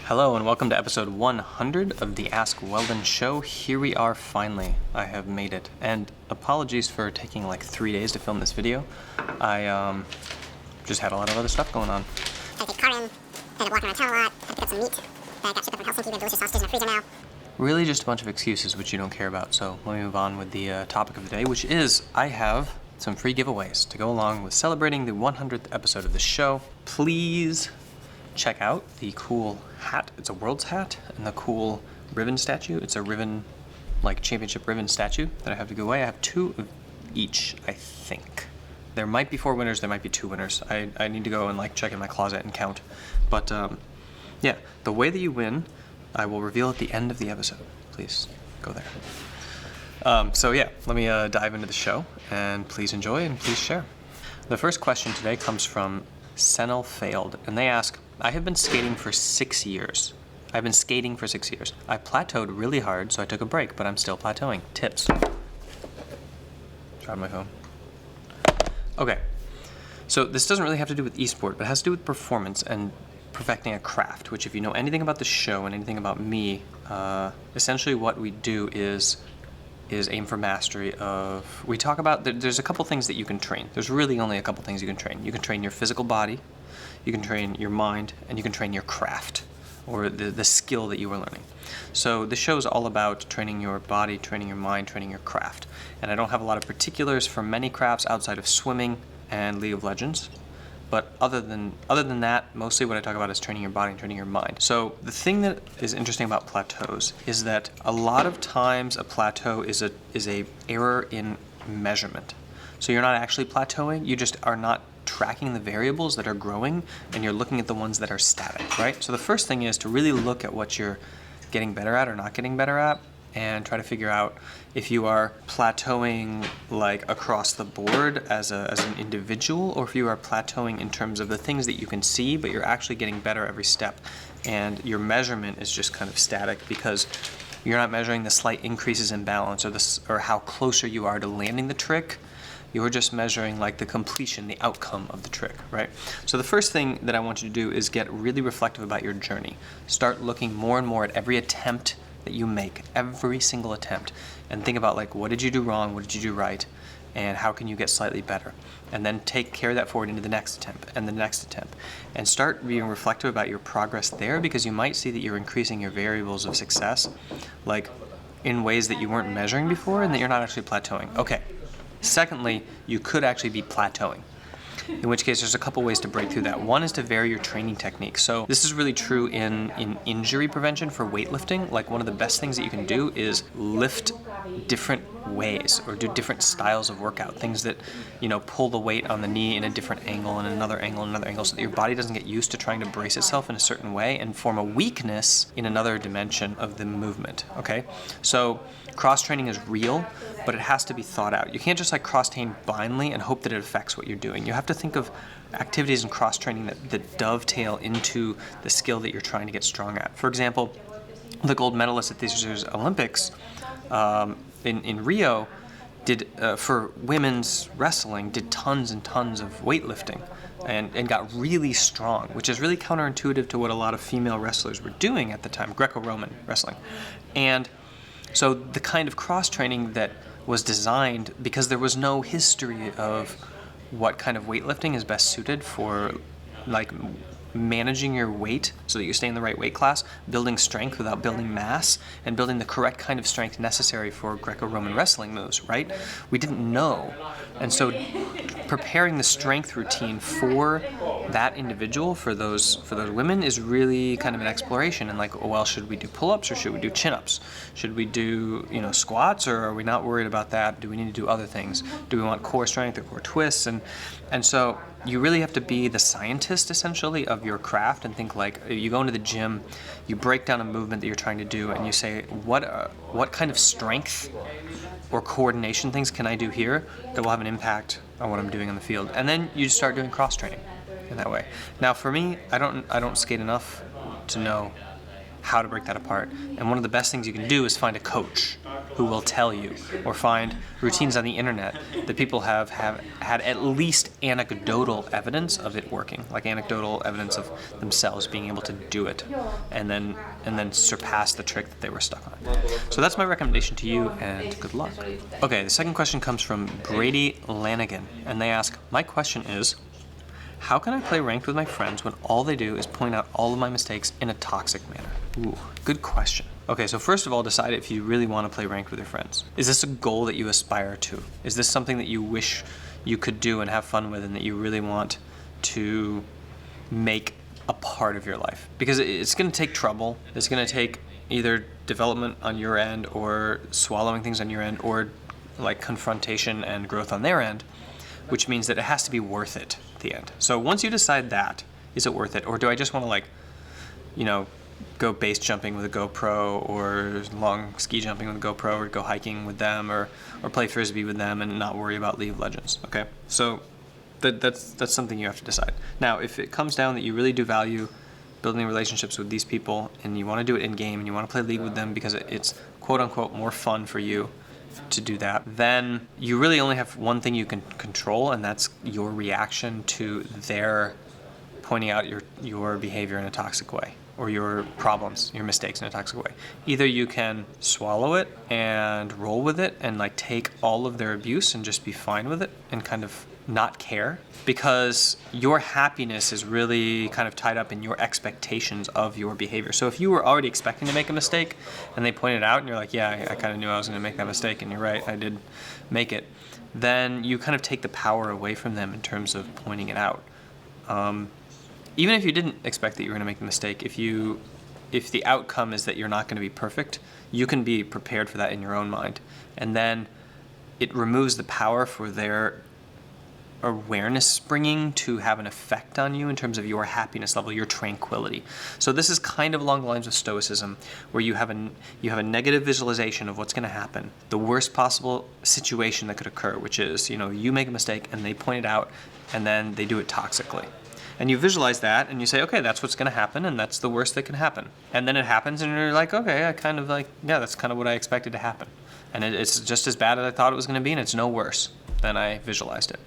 Hello and welcome to episode 100 of the Ask Weldon show. Here we are finally. I have made it. And apologies for taking like 3 days to film this video. I just had a lot of other stuff going on. I take car in, ended up walking around town a lot, had to pick up some meat that got shipped up from Helsinki. We have delicious sausages in the freezer now. Really just a bunch of excuses which you don't care about. So let me move on with the topic of the day, which is I have some free giveaways to go along with celebrating the 100th episode of the show. Please check out the cool hat. It's a world's hat, and the cool ribbon statue. It's a ribbon, like championship ribbon statue that I have to give away. I have 2 of each, I think. There might be 4 winners, there might be 2 winners. I need to go and like check in my closet and count. But yeah, the way that you win, I will reveal at the end of the episode. Please go there. So yeah, let me dive into the show, and please enjoy and please share. The first question today comes from Senel Failed, and they ask, I have been skating for 6 years. I plateaued really hard, so I took a break, but I'm still plateauing. Tips. Try my phone. Okay, so this doesn't really have to do with esport, but it has to do with performance and perfecting a craft, which if you know anything about the show and anything about me, essentially what we do is aim for mastery of, we talk about, there's a couple things that you can train. There's really only a couple things you can train. You can train your physical body, you can train your mind, and you can train your craft, or the skill that you are learning. So the show is all about training your body, training your mind, training your craft. And I don't have a lot of particulars for many crafts outside of swimming and League of Legends. But other than that, mostly what I talk about is training your body and training your mind. So the thing that is interesting about plateaus is that a lot of times a plateau is a error in measurement. So you're not actually plateauing, you just are not tracking the variables that are growing, and you're looking at the ones that are static, right? So the first thing is to really look at what you're getting better at or not getting better at, and try to figure out if you are plateauing like across the board as an individual, or if you are plateauing in terms of the things that you can see, but you're actually getting better every step, and your measurement is just kind of static because you're not measuring the slight increases in balance or how closer you are to landing the trick. You're just measuring like the completion, the outcome of the trick, right? So the first thing that I want you to do is get really reflective about your journey. Start looking more and more at every attempt that you make, every single attempt, and think about like, what did you do wrong, what did you do right, and how can you get slightly better? And then carry that forward into the next attempt and the next attempt, and start being reflective about your progress there, because you might see that you're increasing your variables of success, like in ways that you weren't measuring before, and that you're not actually plateauing. Okay. Secondly, you could actually be plateauing, in which case there's a couple ways to break through that. One is to vary your training technique. So this is really true in injury prevention for weightlifting. Like one of the best things that you can do is lift different ways or do different styles of workout. Things that, pull the weight on the knee in a different angle and another angle, so that your body doesn't get used to trying to brace itself in a certain way and form a weakness in another dimension of the movement, okay? So cross-training is real, but it has to be thought out. You can't just like cross-train blindly and hope that it affects what you're doing. You have to think of activities and cross-training that dovetail into the skill that you're trying to get strong at. For example, the gold medalist at this year's Olympics in Rio did, for women's wrestling, did tons and tons of weightlifting and got really strong, which is really counterintuitive to what a lot of female wrestlers were doing at the time, Greco-Roman wrestling. And so the kind of cross-training that was designed, because there was no history of what kind of weightlifting is best suited for like managing your weight so that you stay in the right weight class, building strength without building mass, and building the correct kind of strength necessary for Greco-Roman wrestling moves, right? We didn't know. And so preparing the strength routine for that individual, for those women, is really kind of an exploration. And like, well, should we do pull-ups or should we do chin-ups? Should we do, squats, or are we not worried about that? Do we need to do other things? Do we want core strength or core twists? And so you really have to be the scientist, essentially, of your craft, and think like, you go into the gym, you break down a movement that you're trying to do, and you say, what kind of strength or coordination things can I do here that will have an impact on what I'm doing on the field? And then you start doing cross-training in that way. Now, for me, I don't skate enough to know how to break that apart. And one of the best things you can do is find a coach. who will tell you, or find routines on the internet that people have had at least anecdotal evidence of it working, like anecdotal evidence of themselves being able to do it, and then surpass the trick that they were stuck on. So that's my recommendation to you, and good luck. Okay, the second question comes from Brady Lanigan, and they ask, my question is, how can I play ranked with my friends when all they do is point out all of my mistakes in a toxic manner? Ooh, good question. Okay, so first of all, decide if you really want to play ranked with your friends. Is this a goal that you aspire to? Is this something that you wish you could do and have fun with, and that you really want to make a part of your life? Because it's going to take trouble. It's going to take either development on your end, or swallowing things on your end, or like confrontation and growth on their end, which means that it has to be worth it at the end. So once you decide that, is it worth it? Or do I just want to go base jumping with a GoPro, or long ski jumping with a GoPro, or go hiking with them, or play Frisbee with them and not worry about League of Legends, okay? So that's something you have to decide. Now, if it comes down that you really do value building relationships with these people, and you want to do it in-game, and you want to play League with them because it's quote-unquote more fun for you to do that, then you really only have one thing you can control, and that's your reaction to their pointing out your behavior in a toxic way, or your problems, your mistakes in a toxic way. Either you can swallow it and roll with it and take all of their abuse and just be fine with it and kind of not care, because your happiness is really kind of tied up in your expectations of your behavior. So if you were already expecting to make a mistake and they point it out and you're like, yeah, I kind of knew I was going to make that mistake, and you're right, I did make it, then you kind of take the power away from them in terms of pointing it out. Even if you didn't expect that you were going to make a mistake, if the outcome is that you're not going to be perfect, you can be prepared for that in your own mind. And then it removes the power for their awareness springing to have an effect on you in terms of your happiness level, your tranquility. So this is kind of along the lines of Stoicism, where you have a negative visualization of what's going to happen, the worst possible situation that could occur, which is, you make a mistake and they point it out, and then they do it toxically. And you visualize that, and you say, okay, that's what's going to happen, and that's the worst that can happen. And then it happens, and you're like, okay, yeah, that's kind of what I expected to happen. And it's just as bad as I thought it was going to be, and it's no worse than I visualized it.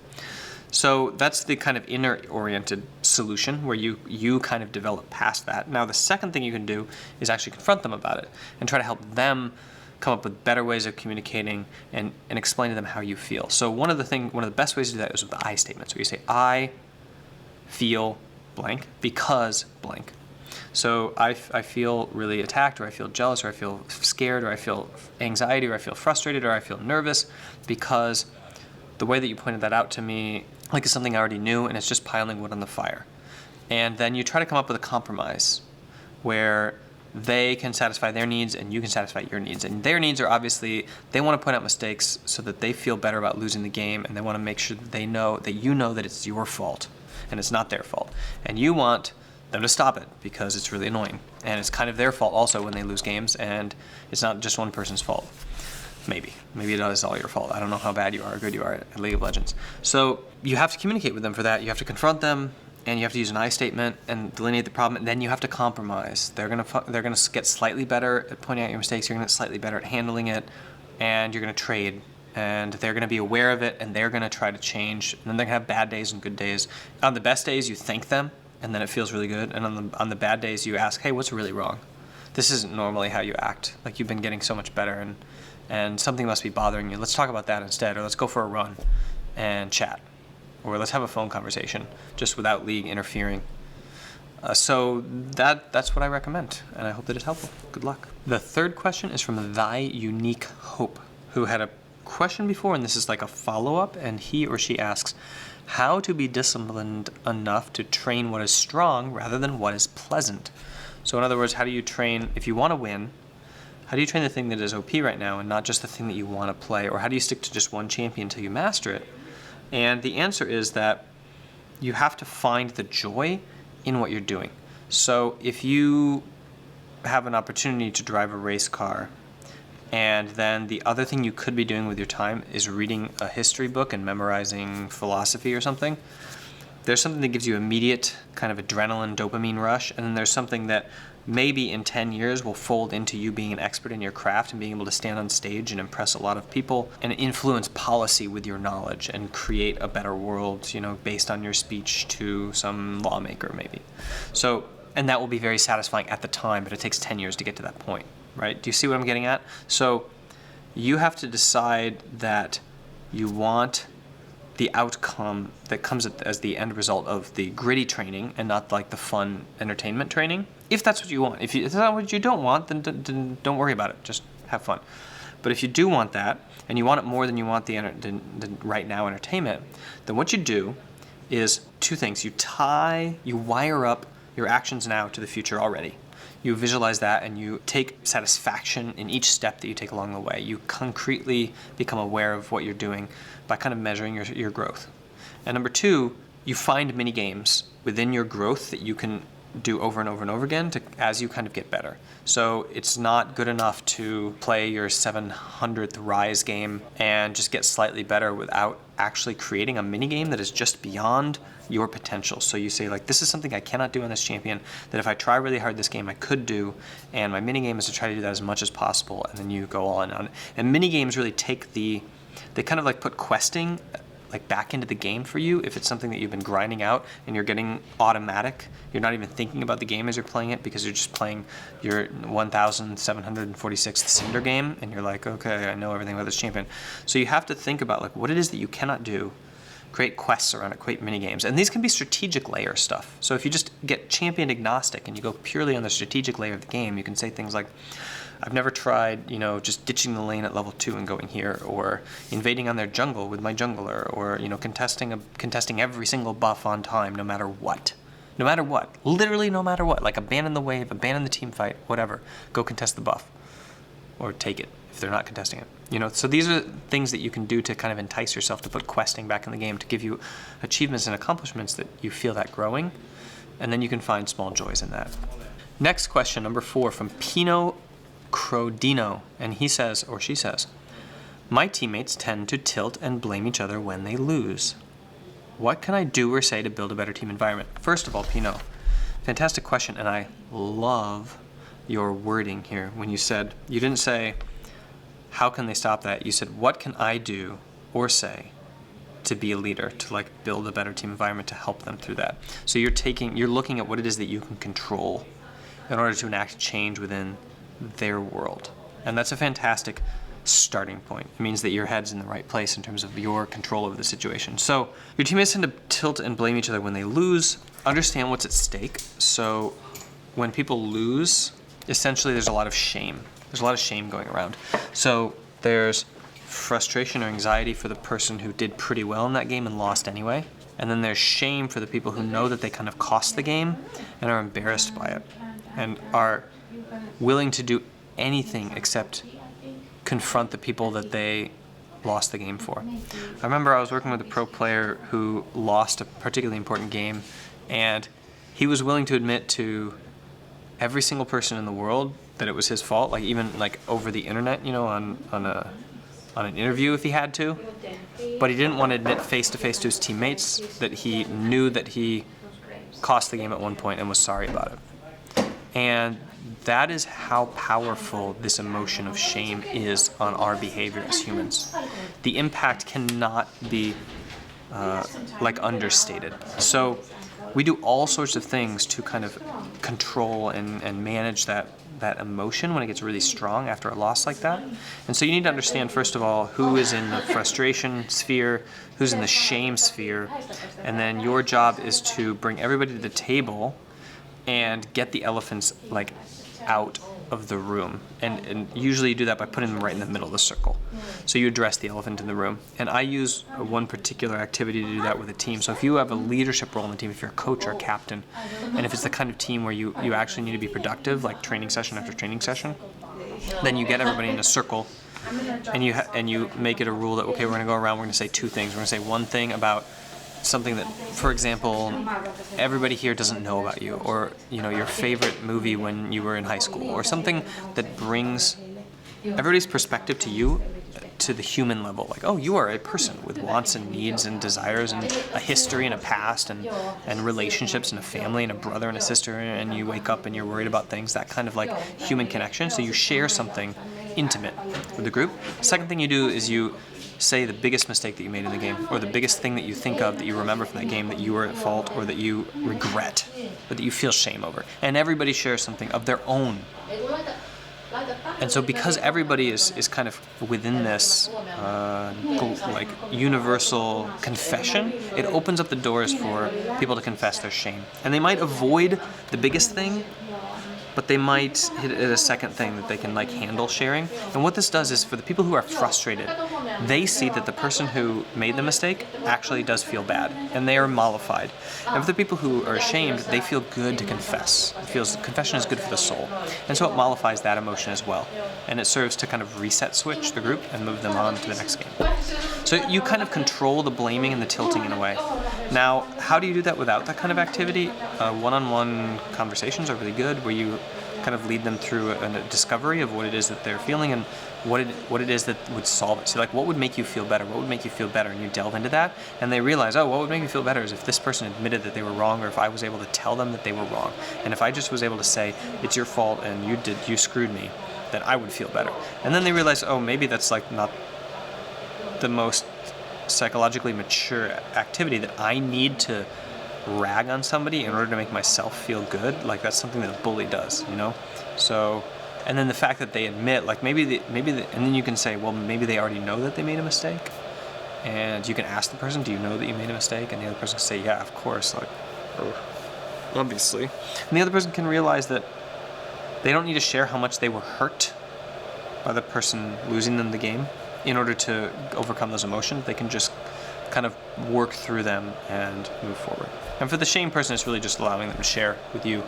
So that's the kind of inner-oriented solution, where you kind of develop past that. Now, the second thing you can do is actually confront them about it and try to help them come up with better ways of communicating and explain to them how you feel. So one of the best ways to do that is with the I statements, where you say, I feel blank because blank. So I feel really attacked, or I feel jealous, or I feel scared, or I feel anxiety, or I feel frustrated, or I feel nervous because the way that you pointed that out to me is something I already knew, and it's just piling wood on the fire. And then you try to come up with a compromise where they can satisfy their needs and you can satisfy your needs. And their needs are obviously, they want to point out mistakes so that they feel better about losing the game, and they want to make sure that you know that it's your fault and it's not their fault. And you want them to stop it because it's really annoying. And it's kind of their fault also when they lose games, and it's not just one person's fault. Maybe it is all your fault. I don't know how bad you are or good you are at League of Legends. So you have to communicate with them for that. You have to confront them, and you have to use an I statement and delineate the problem. And then you have to compromise. They're gonna get slightly better at pointing out your mistakes. You're gonna get slightly better at handling it, and you're gonna trade. And they're gonna be aware of it, and they're gonna try to change. And then they're gonna have bad days and good days. On the best days, you thank them, and then it feels really good. And on the bad days, you ask, hey, what's really wrong? This isn't normally how you act. You've been getting so much better, and something must be bothering you. Let's talk about that instead, or let's go for a run and chat, or let's have a phone conversation just without League interfering. So that's what I recommend, and I hope that it's helpful. Good luck. The third question is from Thy Unique Hope, who had a question before, and this is like a follow-up, and he or she asks, how to be disciplined enough to train what is strong rather than what is pleasant. So in other words, how do you train, if you want to win, how do you train the thing that is OP right now and not just the thing that you want to play? Or how do you stick to just one champion until you master it? And the answer is that you have to find the joy in what you're doing. So if you have an opportunity to drive a race car, and then the other thing you could be doing with your time is reading a history book and memorizing philosophy or something, there's something that gives you immediate kind of adrenaline, dopamine rush, and then there's something that maybe in 10 years will fold into you being an expert in your craft and being able to stand on stage and impress a lot of people and influence policy with your knowledge and create a better world, based on your speech to some lawmaker maybe. So, and that will be very satisfying at the time, but it takes 10 years to get to that point, right? Do you see what I'm getting at? So you have to decide that you want the outcome that comes as the end result of the gritty training and not like the fun entertainment training. If that's what you want. If it's not what you don't want, then don't worry about it. Just have fun. But if you do want that, and you want it more than you want the right now entertainment, then what you do is two things. You wire up your actions now to the future already. You visualize that and you take satisfaction in each step that you take along the way. You concretely become aware of what you're doing by kind of measuring your growth. And number two, you find mini games within your growth that you can do over and over and over again as you kind of get better. So it's not good enough to play your 700th Rise game and just get slightly better without actually creating a mini game that is just beyond your potential. So you say, like, this is something I cannot do on this champion that if I try really hard this game I could do, and my mini game is to try to do that as much as possible, and then you go all in on it. And mini games really they kind of like put questing like back into the game for you. If it's something that you've been grinding out and you're getting automatic, you're not even thinking about the game as you're playing it because you're just playing your 1746th Cinder game and you're like, okay, I know everything about this champion. So you have to think about like what it is that you cannot do, create quests around it, create mini games. And these can be strategic layer stuff. So if you just get champion agnostic and you go purely on the strategic layer of the game, you can say things like, I've never tried, just ditching the lane at level 2 and going here, or invading on their jungle with my jungler, or, contesting every single buff on time, no matter what. No matter what. Literally no matter what. Like abandon the wave, abandon the team fight, whatever. Go contest the buff. Or take it if they're not contesting it. So these are things that you can do to kind of entice yourself to put questing back in the game, to give you achievements and accomplishments that you feel that growing. And then you can find small joys in that. Next question, number 4, from Pino Crodino, and he says, or she says, my teammates tend to tilt and blame each other when they lose. What can I do or say to build a better team environment? First of all, Pino, fantastic question, and I love your wording here. When you didn't say, how can they stop that? You said, what can I do or say to be a leader, to like build a better team environment to help them through that? So you're looking at what it is that you can control in order to enact change within their world. And that's a fantastic starting point. It means that your head's in the right place in terms of your control over the situation. So your teammates tend to tilt and blame each other when they lose. Understand what's at stake. So when people lose, essentially there's a lot of shame. There's a lot of shame going around. So there's frustration or anxiety for the person who did pretty well in that game and lost anyway. And then there's shame for the people who know that they kind of cost the game and are embarrassed by it and are willing to do anything except confront the people that they lost the game for. I remember I was working with a pro player who lost a particularly important game, and he was willing to admit to every single person in the world that it was his fault, like even like over the internet, on an interview if he had to. But he didn't want to admit face to face to his teammates that he knew that he cost the game at one point and was sorry about it. And that is how powerful this emotion of shame is on our behavior as humans. The impact cannot be understated. So we do all sorts of things to kind of control and manage that emotion when it gets really strong after a loss like that. And so you need to understand, first of all, who is in the frustration sphere, who's in the shame sphere, and then your job is to bring everybody to the table and get the elephants out of the room. And usually you do that by putting them right in the middle of the circle. So you address the elephant in the room. And I use one particular activity to do that with a team. So if you have a leadership role in the team, if you're a coach or a captain, and if it's the kind of team where you actually need to be productive, like training session after training session, then you get everybody in a circle and you make it a rule that, okay, we're going to go around, we're going to say two things. We're going to say one thing about something that, for example, everybody here doesn't know about you, or your favorite movie when you were in high school, or something that brings everybody's perspective to you to the human level, like, oh, you are a person with wants and needs and desires and a history and a past and relationships and a family and a brother and a sister, and you wake up and you're worried about things, that kind of like human connection. So you share something intimate with the group. Second thing you do is you say the biggest mistake that you made in the game, or the biggest thing that you think of that you remember from that game that you were at fault, or that you regret, or that you feel shame over. And everybody shares something of their own. And so because everybody is kind of within this like universal confession, it opens up the doors for people to confess their shame. And they might avoid the biggest thing, but they might hit it at a second thing that they can like handle sharing. And what this does is, for the people who are frustrated, they see that the person who made the mistake actually does feel bad, and they are mollified. And for the people who are ashamed, they feel good to confess. Confession is good for the soul. And so it mollifies that emotion as well. And it serves to kind of reset switch the group and move them on to the next game. So you kind of control the blaming and the tilting in a way. Now, how do you do that without that kind of activity? One-on-one conversations are really good, where you kind of lead them through a discovery of what it is that they're feeling and what it is that would solve it. So like, what would make you feel better? What would make you feel better? And you delve into that, and they realize, oh, what would make me feel better is if this person admitted that they were wrong, or if I was able to tell them that they were wrong. And if I just was able to say, it's your fault and you screwed me, then I would feel better. And then they realize, oh, maybe that's like not the most psychologically mature activity, that I need to rag on somebody in order to make myself feel good. Like, that's something that a bully does, you know? So, and then the fact that they admit, like, and then you can say, well, maybe they already know that they made a mistake. And you can ask the person, do you know that you made a mistake? And the other person can say, yeah, of course, like, obviously. And the other person can realize that they don't need to share how much they were hurt by the person losing them the game in order to overcome those emotions. They can just kind of work through them and move forward. And for the shame person, it's really just allowing them to share with you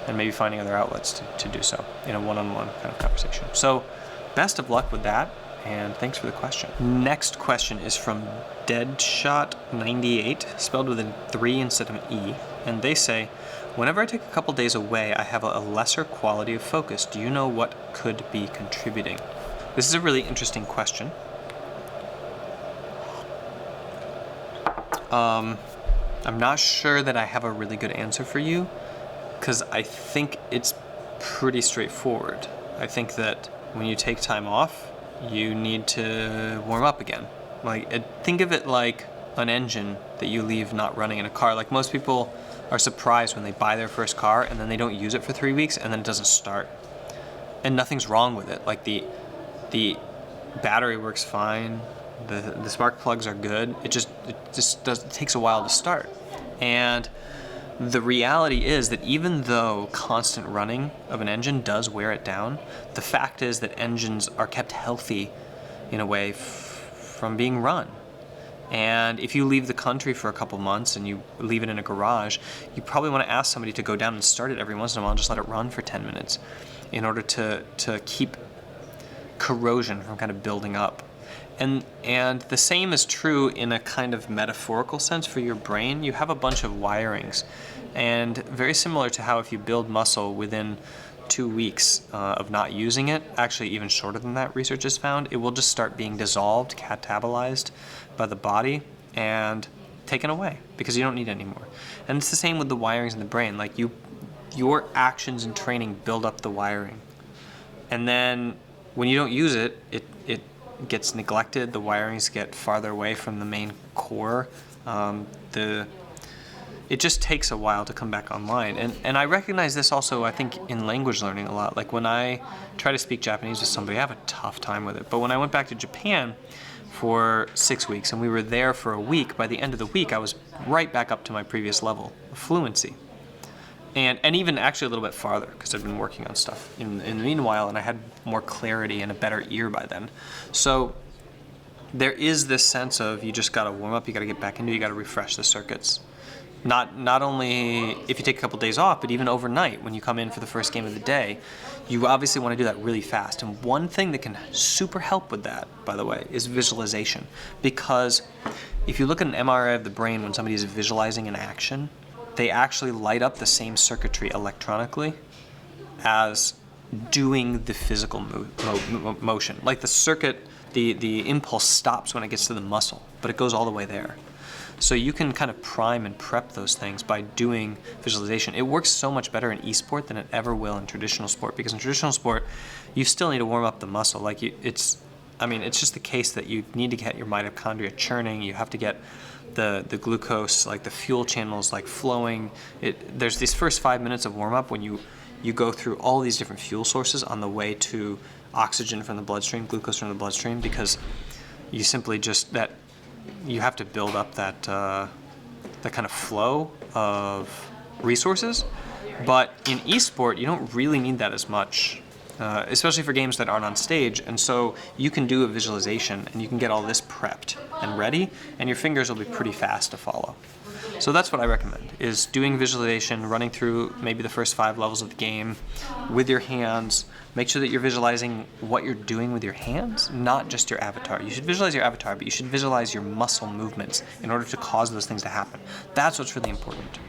and maybe finding other outlets to do so in a one-on-one kind of conversation. So best of luck with that, and thanks for the question. Next question is from Deadshot98, spelled with a 3 instead of an E, and they say, whenever I take a couple days away, I have a lesser quality of focus. Do you know what could be contributing? This is a really interesting question. I'm not sure that I have a really good answer for you, because I think it's pretty straightforward. I think that when you take time off, you need to warm up again. Like, think of it like an engine that you leave not running in a car. Like, most people are surprised when they buy their first car and then they don't use it for 3 weeks and then it doesn't start. And nothing's wrong with it. Like, the battery works fine. The spark plugs are good. It takes a while to start. And the reality is that even though constant running of an engine does wear it down, the fact is that engines are kept healthy in a way from being run. And if you leave the country for a couple months and you leave it in a garage, you probably want to ask somebody to go down and start it every once in a while and just let it run for 10 minutes in order to keep corrosion from kind of building up. And the same is true in a kind of metaphorical sense for your brain. You have a bunch of wirings, and very similar to how if you build muscle within 2 weeks of not using it, actually even shorter than that, research has found, it will just start being dissolved, catabolized by the body and taken away because you don't need it anymore. And it's the same with the wirings in the brain. Like, your actions and training build up the wiring, and then when you don't use it, it gets neglected. The wirings get farther away from the main core. It just takes a while to come back online. And I recognize this also, I think, in language learning a lot. Like, when I try to speak Japanese with somebody, I have a tough time with it. But when I went back to Japan for 6 weeks and we were there for a week, by the end of the week I was right back up to my previous level of fluency. And even actually a little bit farther, because I've been working on stuff in the meanwhile, and I had more clarity and a better ear by then. So there is this sense of, you just got to warm up, you got to get back into it, you got to refresh the circuits. Not only if you take a couple days off, but even overnight when you come in for the first game of the day, you obviously want to do that really fast. And one thing that can super help with that, by the way, is visualization. Because if you look at an MRI of the brain when somebody is visualizing an action, they actually light up the same circuitry electronically as doing the physical motion. Like the circuit, the impulse stops when it gets to the muscle, but it goes all the way there. So you can kind of prime and prep those things by doing visualization. It works so much better in esport than it ever will in traditional sport, because in traditional sport, you still need to warm up the muscle. Like it's just the case that you need to get your mitochondria churning. You have to get the glucose, like the fuel channels, like flowing. There's these first 5 minutes of warm up when you go through all these different fuel sources on the way to oxygen from the bloodstream, glucose from the bloodstream, because you simply you have to build up that kind of flow of resources. But in esport, you don't really need that as much, especially for games that aren't on stage. And so you can do a visualization and you can get all this prepped and ready, and your fingers will be pretty fast to follow. So that's what I recommend, is doing visualization, running through maybe the first 5 levels of the game with your hands. Make sure that you're visualizing what you're doing with your hands, not just your avatar. You should visualize your avatar, but you should visualize your muscle movements in order to cause those things to happen. That's what's really important.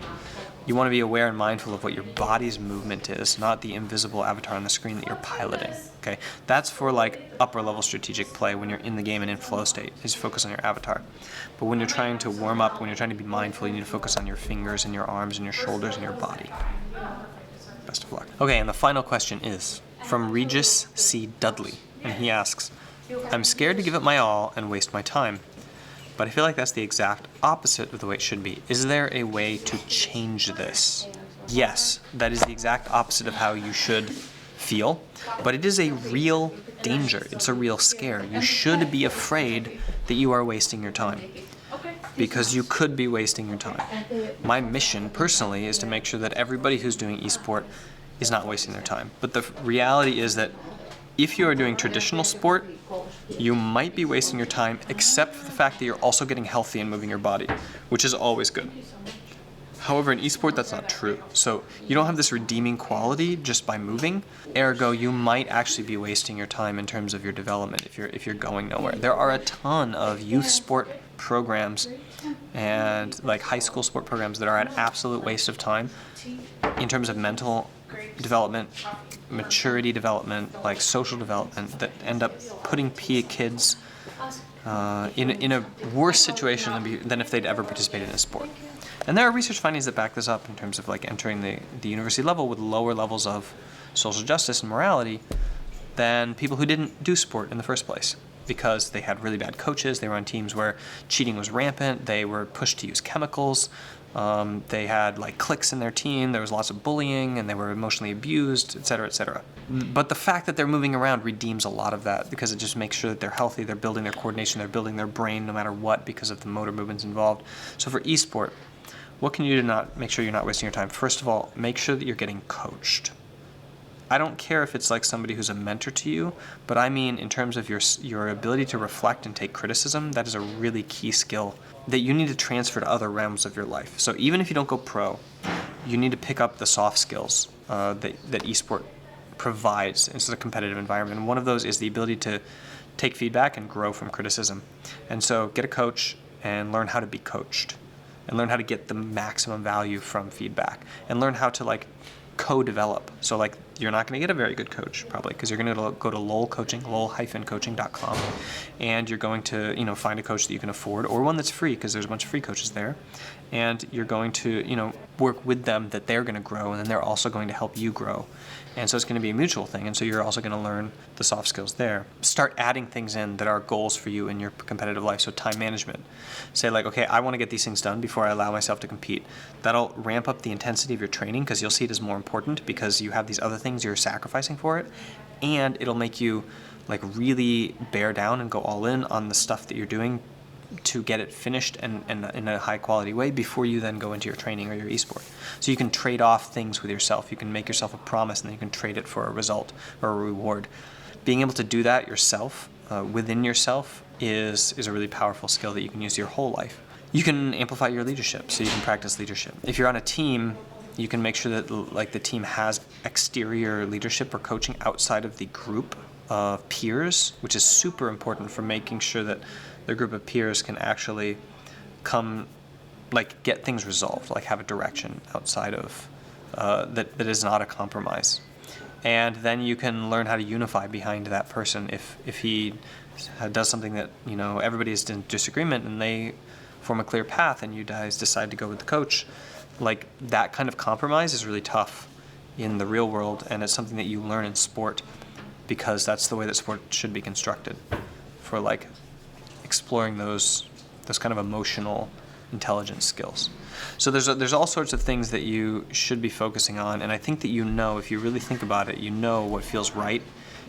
You want to be aware and mindful of what your body's movement is, not the invisible avatar on the screen that you're piloting. Okay, that's for like upper level strategic play when you're in the game and in flow state, is focus on your avatar. But when you're trying to warm up, when you're trying to be mindful, you need to focus on your fingers and your arms and your shoulders and your body. Best of luck. Okay, and the final question is from Regis C. Dudley, and he asks, I'm scared to give it my all and waste my time, but I feel like that's the exact opposite of the way it should be. Is there a way to change this? Yes, that is the exact opposite of how you should feel, but it is a real danger. It's a real scare. You should be afraid that you are wasting your time, because you could be wasting your time. My mission personally is to make sure that everybody who's doing esport is not wasting their time. But the reality is that if you are doing traditional sport, you might be wasting your time, except for the fact that you're also getting healthy and moving your body, which is always good. However, in esport, that's not true. So you don't have this redeeming quality just by moving. Ergo, you might actually be wasting your time in terms of your development if you're going nowhere. There are a ton of youth sport programs and like high school sport programs that are an absolute waste of time in terms of mental development, maturity development, like social development, that end up putting kids in a worse situation than if they'd ever participated in a sport. And there are research findings that back this up in terms of like entering the university level with lower levels of social justice and morality than people who didn't do sport in the first place, because they had really bad coaches, they were on teams where cheating was rampant, they were pushed to use chemicals, they had like cliques in their team, there was lots of bullying, and they were emotionally abused, etc., etc. But the fact that they're moving around redeems a lot of that, because it just makes sure that they're healthy, they're building their coordination, they're building their brain no matter what, because of the motor movements involved. So for esport, what can you do to not make sure you're not wasting your time? First of all, make sure that you're getting coached. I don't care if it's like somebody who's a mentor to you, but I mean in terms of your ability to reflect and take criticism, that is a really key skill that you need to transfer to other realms of your life. So even if you don't go pro, you need to pick up the soft skills that esport provides in a competitive environment. And one of those is the ability to take feedback and grow from criticism. And so get a coach and learn how to be coached, and learn how to get the maximum value from feedback, and learn how to like co-develop. So like you're not going to get a very good coach probably, because you're going to go to lol-coaching.com, and you're going to find a coach that you can afford, or one that's free, because there's a bunch of free coaches there, and you're going to work with them, that they're going to grow, and then they're also going to help you grow. And so it's going to be a mutual thing, and so you're also going to learn the soft skills there. Start adding things in that are goals for you in your competitive life. So time management. Say like, okay, I want to get these things done before I allow myself to compete. That'll ramp up the intensity of your training, because you'll see it as more important, because you have these other things you're sacrificing for it, and it'll make you like really bear down and go all in on the stuff that you're doing to get it finished and in a high quality way before you then go into your training or your esport. So you can trade off things with yourself. You can make yourself a promise, and then you can trade it for a result or a reward. Being able to do that yourself, within yourself, is a really powerful skill that you can use your whole life. You can amplify your leadership, so you can practice leadership. If you're on a team, you can make sure that like the team has exterior leadership or coaching outside of the group of peers, which is super important for making sure that the group of peers can actually get things resolved, like have a direction outside of that is not a compromise. And then you can learn how to unify behind that person if he does something that, you know, everybody is in disagreement and they form a clear path and you guys decide to go with the coach. Like, that kind of compromise is really tough in the real world, and it's something that you learn in sport because that's the way that sport should be constructed for, like, exploring those kind of emotional intelligence skills. So there's all sorts of things that you should be focusing on, and I think that, you know, if you really think about it, you know what feels right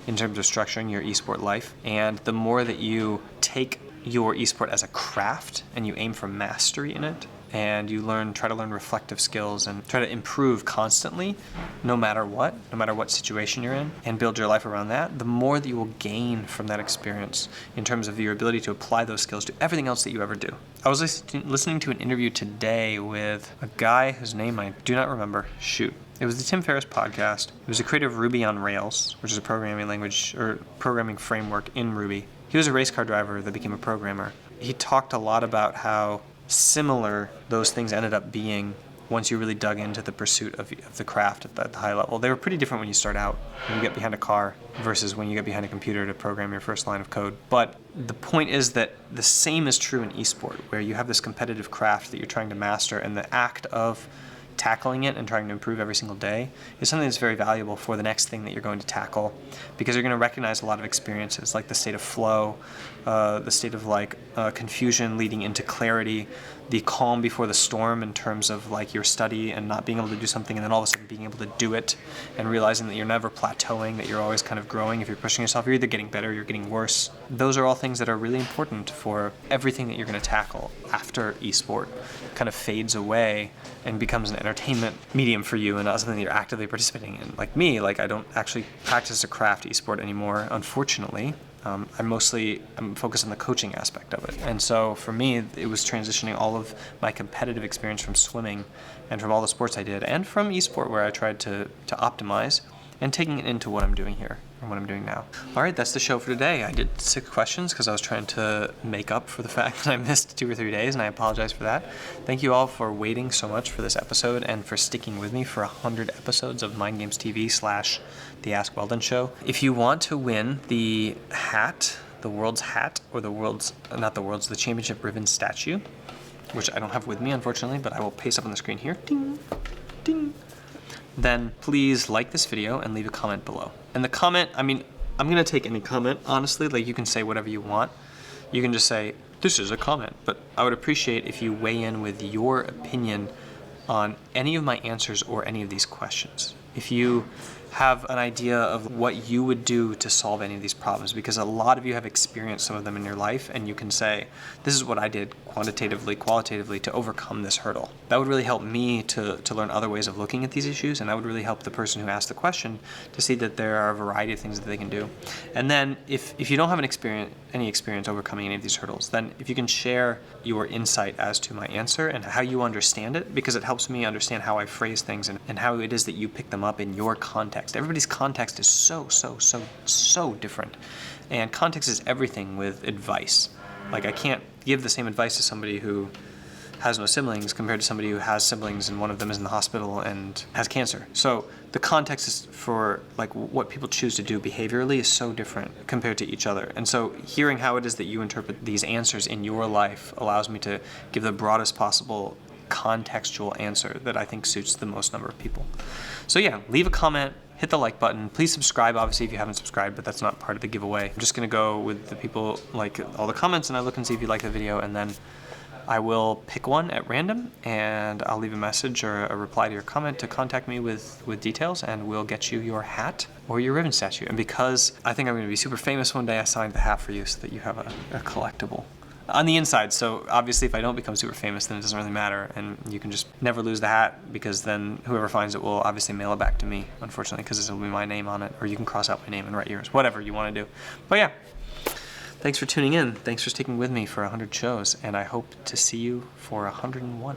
in terms of structuring your esport life. And the more that you take your esport as a craft and you aim for mastery in it, and you try to learn reflective skills and try to improve constantly, no matter what situation you're in, and build your life around that, the more that you will gain from that experience in terms of your ability to apply those skills to everything else that you ever do. I was listening to an interview today with a guy whose name I do not remember. Shoot. It was the Tim Ferriss podcast. It was a creator of Ruby on Rails, which is a programming language or programming framework in Ruby. He was a race car driver that became a programmer. He talked a lot about how similar those things ended up being once you really dug into the pursuit of the craft at the high level. They were pretty different when you start out, when you get behind a car versus when you get behind a computer to program your first line of code. But the point is that the same is true in esport, where you have this competitive craft that you're trying to master, and the act of tackling it and trying to improve every single day is something that's very valuable for the next thing that you're going to tackle, because you're going to recognize a lot of experiences, like the state of flow, the state of confusion leading into clarity, the calm before the storm in terms of like your study and not being able to do something and then all of a sudden being able to do it, and realizing that you're never plateauing, that you're always kind of growing. If you're pushing yourself, you're either getting better or you're getting worse. Those are all things that are really important for everything that you're going to tackle after esport kind of fades away and becomes an entertainment medium for you and not something that you're actively participating in. Like me, I don't actually practice a craft esport anymore, unfortunately. I'm focused on the coaching aspect of it. And so for me, it was transitioning all of my competitive experience from swimming and from all the sports I did and from esport, where I tried to optimize, and taking it into what I'm doing here and what I'm doing now. All right, that's the show for today. I did 6 questions because I was trying to make up for the fact that I missed 2 or 3 days, and I apologize for that. Thank you all for waiting so much for this episode and for sticking with me for 100 episodes of Mind Games TV / the Ask Weldon show. If you want to win the hat, the world's hat, or the championship ribbon statue, which I don't have with me, unfortunately, but I will paste up on the screen here. Ding, ding. Then please like this video and leave a comment below. And the comment, I'm going to take any comment, honestly. Like, you can say whatever you want. You can just say, this is a comment. But I would appreciate if you weigh in with your opinion on any of my answers or any of these questions. If you have an idea of what you would do to solve any of these problems, because a lot of you have experienced some of them in your life, and you can say, this is what I did quantitatively, qualitatively to overcome this hurdle. That would really help me to learn other ways of looking at these issues, and that would really help the person who asked the question to see that there are a variety of things that they can do. And then if you don't have any experience overcoming any of these hurdles, then if you can share your insight as to my answer and how you understand it, because it helps me understand how I phrase things and how it is that you pick them up in your context. Everybody's context is so different. And context is everything with advice. Like, I can't give the same advice to somebody who has no siblings compared to somebody who has siblings and one of them is in the hospital and has cancer. So the context is for what people choose to do behaviorally is so different compared to each other. And so hearing how it is that you interpret these answers in your life allows me to give the broadest possible contextual answer that I think suits the most number of people. So yeah, leave a comment, hit the like button. Please subscribe, obviously, if you haven't subscribed, but that's not part of the giveaway. I'm just going to go with the people like all the comments, and I look and see if you like the video, and then I will pick one at random, and I'll leave a message or a reply to your comment to contact me with details, and we'll get you your hat or your ribbon statue. And because I think I'm going to be super famous one day, I signed the hat for you so that you have a collectible on the inside. So obviously if I don't become super famous, then it doesn't really matter, and you can just never lose the hat, because then whoever finds it will obviously mail it back to me, unfortunately, because this will be my name on it, or you can cross out my name and write yours, whatever you want to do. But yeah, thanks for tuning in. Thanks for sticking with me for 100 shows, and I hope to see you for 101.